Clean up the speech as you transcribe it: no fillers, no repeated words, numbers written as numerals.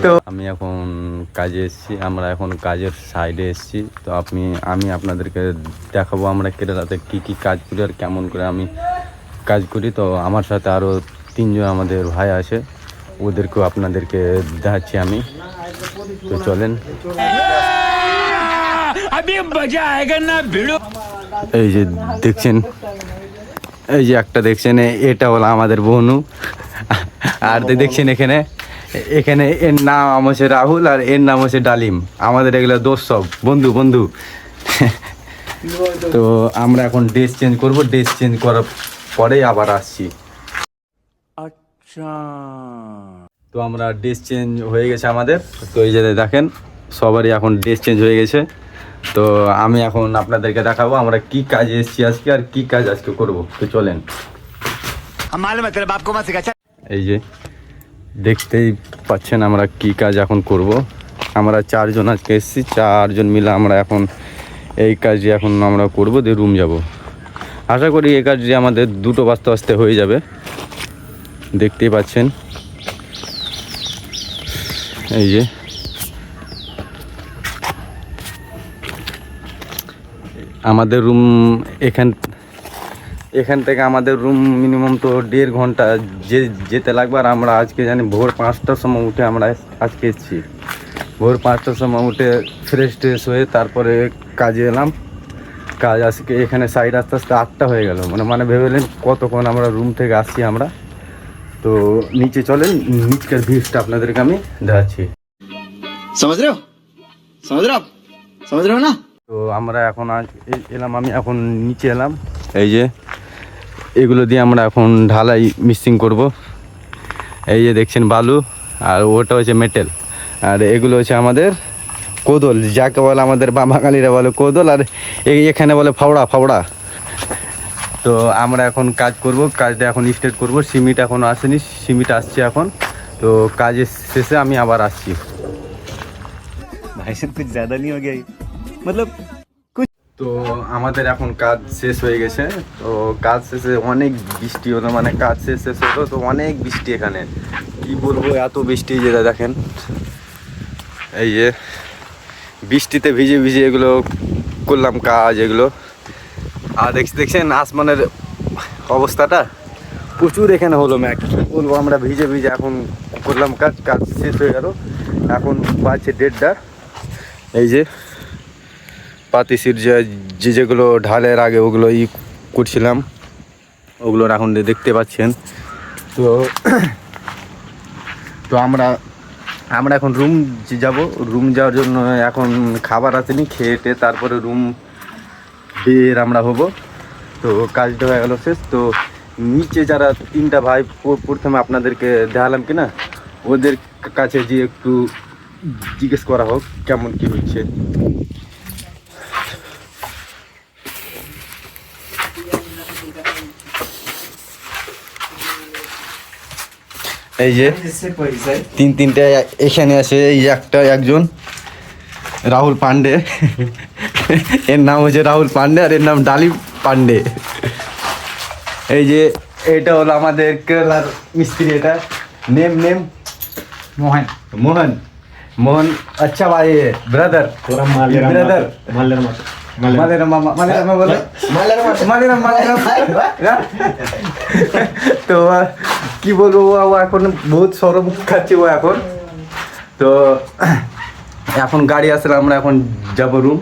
তো আমি এখন কাজে এসেছি, আমরা এখন কাজের সাইডে এসেছি। তো আমি আপনাদেরকে দেখাবো আমরা কেরালাতে কি কি কাজ করি আর কেমন করে আমি কাজ করি। তো আমার সাথে আরও 3 জন আমাদের ভাই আছে, ওদেরকেও আপনাদেরকে দেখাচ্ছি আমি। তো চলেন। এই যে দেখছেন, এই যে একটা দেখছেন, এটা হলো আমাদের বনু। আর দেখছেন এখানে এর নাম হচ্ছে রাহুল আর এর নাম হচ্ছে ডালিম। আমাদের এগুলো দোস্ত, সব বন্ধু বন্ধু। তো আমরা এখন ড্রেস চেঞ্জ করব, ড্রেস চেঞ্জ করার পরেই আবার আসছি। আচ্ছা, তো আমরা ড্রেস চেঞ্জ হয়ে গেছে আমাদের। তো এই যে দেখেন সবারই এখন ড্রেস চেঞ্জ হয়ে গেছে। তো আমি এখন আপনাদেরকে দেখাবো আমরা কি কাজে এসেছি আজকে আর কি কাজ আজকে করব। তো চলেন। এই যে দেখতেই পাচ্ছেন আমরা কি কাজ এখন করব। আমরা 4 জন আজকে এসেছি, 4 জন মিলে আমরা এখন এই কাজে এখন আমরা করব, দিয়ে রুম যাব। আশা করি এই কাজটি আমাদের 2টো বাজতে বাজতে হয়ে যাবে। দেখতেই পাচ্ছেন এই যে আমাদের রুম এখান থেকে আমাদের রুম মিনিমাম তো 1.5 ঘন্টা যেতে লাগবে। আর আমরা আজকে জানি ভোর 5টার সময় উঠে আমরা আজকে এসেছি। ভোর 5টার সময় উঠে ফ্রেশ হয়ে তারপরে কাজে এলাম। কাজ আজকে এখানে সাইড আস্তে আস্তে 8টা হয়ে গেল। মানে ভেবেলেন কতক্ষণ আমরা রুম থেকে আসছি আমরা। তো নিচে চলেন, নিচের ভিউটা আপনাদেরকে আমি দেখাচ্ছি। समझ रहे हो ना? তো আমরা এখন এলাম, আমি এখন নিচে এলাম। এই যে এগুলো দিয়ে আমরা এখন ঢালাই মিক্সিং করব। এই যে দেখছেন বালু, আর ওটা হচ্ছে মেটেল, আর এগুলো হচ্ছে আমাদের কোদল, যাকে বলে আমাদের বাঙালিরা বলে কোদল, আর এখানে বলে ফাওড়া। তো আমরা এখন কাজ করব, কাজটা এখন স্টার্ট করব। সিমিট এখন আসেনি, সিমিট আসছে এখন। তো কাজের শেষে আমি আবার আসছি। ভাই कुछ ज़्यादा नहीं हो गया मतलब कुछ। তো আমাদের এখন কাজ শেষ হয়ে গেছে। তো কাজ শেষে অনেক বৃষ্টি হলো, মানে কাজ শেষ হলো তো অনেক বৃষ্টি। এখানে কি বলবো, এত বৃষ্টি যেটা দেখেন। এই যে বৃষ্টিতে ভিজে এগুলো করলাম কাজ এগুলো। আর দেখছেন আসমানের অবস্থাটা, প্রচুর এখানে হলো ম্যাক। কি বলবো, আমরা ভিজে এখন করলাম কাজ শেষ হয়ে গেল। এখন বাজছে 1:30টা। এই যে পাতিসির যেগুলো ঢালের আগে ওগুলো করছিলাম, ওগুলোর এখন দেখতে পাচ্ছেন। তো আমরা এখন রুম যাব। রুম যাওয়ার জন্য এখন খাবার আসেনি, খেয়ে তারপরে রুম বের আমরা হবো। তো কাজটা হয়ে গেল শেষ। তো নিচে যারা 3টা ভাই, প্রথমে আপনাদেরকে দেখালাম কিনা, ওদের কাছে যে একটু জিজ্ঞেস করা হোক কেমন কি হচ্ছে। এই যে 3টা এখানে আছে। এই একজন রাহুল পান্ডে, এর নাম হচ্ছে রাহুল পান্ডে, আর এর নাম ডালিম পান্ডে। এই যে এটা হলো আমাদের কেরালার মিস্ত্রি। এটা নেম মোহন। আচ্ছা ভাই ব্রাদার, তো কি বলবো, ও এখন বহুত সরম খাচ্ছে ও এখন। তো এখন গাড়ি আসলে আমরা এখন যাবো রুম।